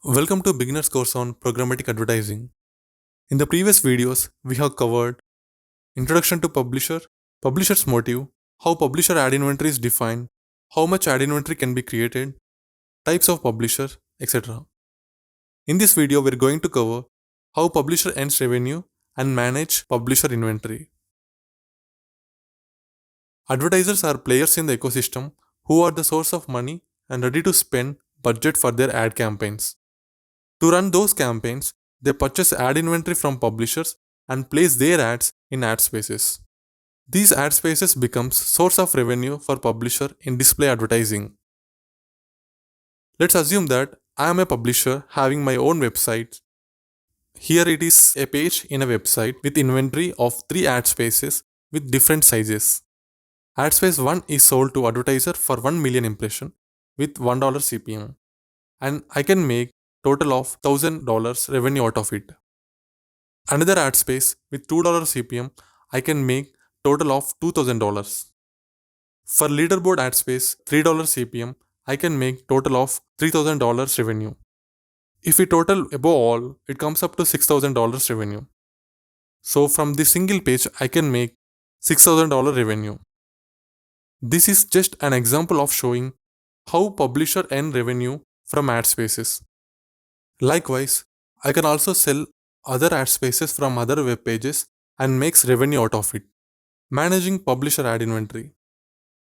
Welcome to beginner's course on programmatic advertising. In the previous videos, we have covered introduction to publisher, publisher's motive, how publisher ad inventory is defined, how much ad inventory can be created, types of publisher, etc. In this video, we're going to cover how publisher earns revenue and manage publisher inventory. Advertisers are players in the ecosystem who are the source of money and ready to spend budget for their ad campaigns. To run those campaigns, they purchase ad inventory from publishers and place their ads in ad spaces. These ad spaces becomes source of revenue for publisher in display advertising. Let's assume that I am a publisher having my own website. Here it is a page in a website with inventory of 3 ad spaces with different sizes. Ad space 1 is sold to advertiser for 1 million impression with $1 CPM, and I can make total of $1,000 revenue out of it. Another ad space with $2 CPM, I can make total of $2,000. For leaderboard ad space, $3 CPM, I can make total of $3,000 revenue. If we total above all, it comes up to $6,000 revenue. So from this single page, I can make $6,000 revenue. This is just an example of showing how publisher earn revenue from ad spaces. Likewise, I can also sell other ad spaces from other web pages and makes revenue out of it. Managing publisher ad inventory.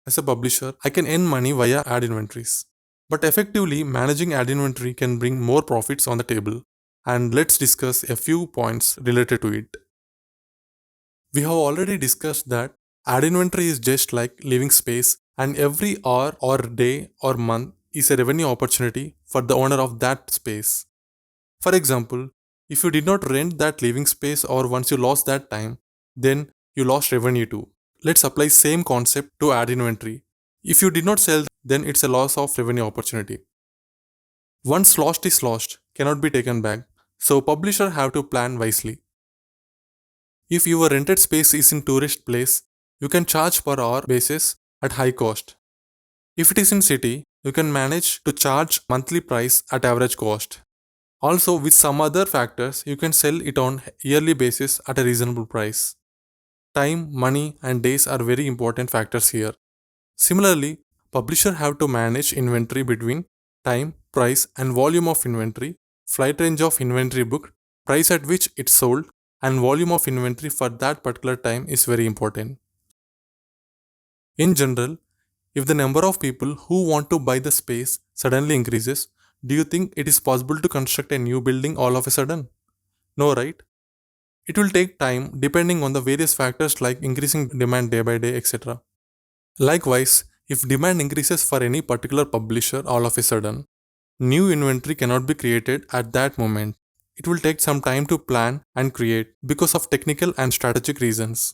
As a publisher, I can earn money via ad inventories. But effectively, managing ad inventory can bring more profits on the table. And let's discuss a few points related to it. We have already discussed that ad inventory is just like living space, and every hour or day or month is a revenue opportunity for the owner of that space. For example, if you did not rent that living space or once you lost that time, then you lost revenue too. Let's apply same concept to ad inventory. If you did not sell, then it's a loss of revenue opportunity. Once lost is lost, cannot be taken back. So publisher have to plan wisely. If your rented space is in tourist place, you can charge per hour basis at high cost. If it is in city, you can manage to charge monthly price at average cost. Also, with some other factors, you can sell it on yearly basis at a reasonable price. Time, money, and days are very important factors here. Similarly, publisher have to manage inventory between time, price, and volume of inventory, flight range of inventory booked, price at which it's sold, and volume of inventory for that particular time is very important. In general, if the number of people who want to buy the space suddenly increases, do you think it is possible to construct a new building all of a sudden? No, right? It will take time depending on the various factors like increasing demand day by day, etc. Likewise, if demand increases for any particular publisher all of a sudden, new inventory cannot be created at that moment. It will take some time to plan and create because of technical and strategic reasons.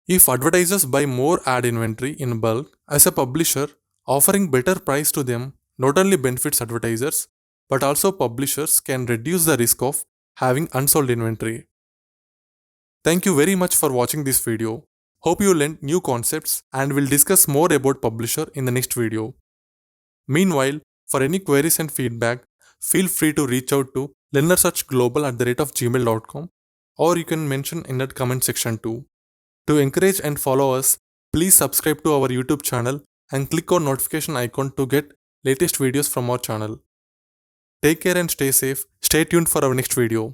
If advertisers buy more ad inventory in bulk, as a publisher, offering better price to them not only benefits advertisers, but also publishers can reduce the risk of having unsold inventory. Thank you very much for watching this video. Hope you learned new concepts and will discuss more about publisher in the next video. Meanwhile, for any queries and feedback, feel free to reach out to learnersearchglobal@gmail.com, or you can mention in that comment section too. To encourage and follow us, please subscribe to our YouTube channel and click on notification icon to get latest videos from our channel. Take care and stay safe. Stay tuned for our next video.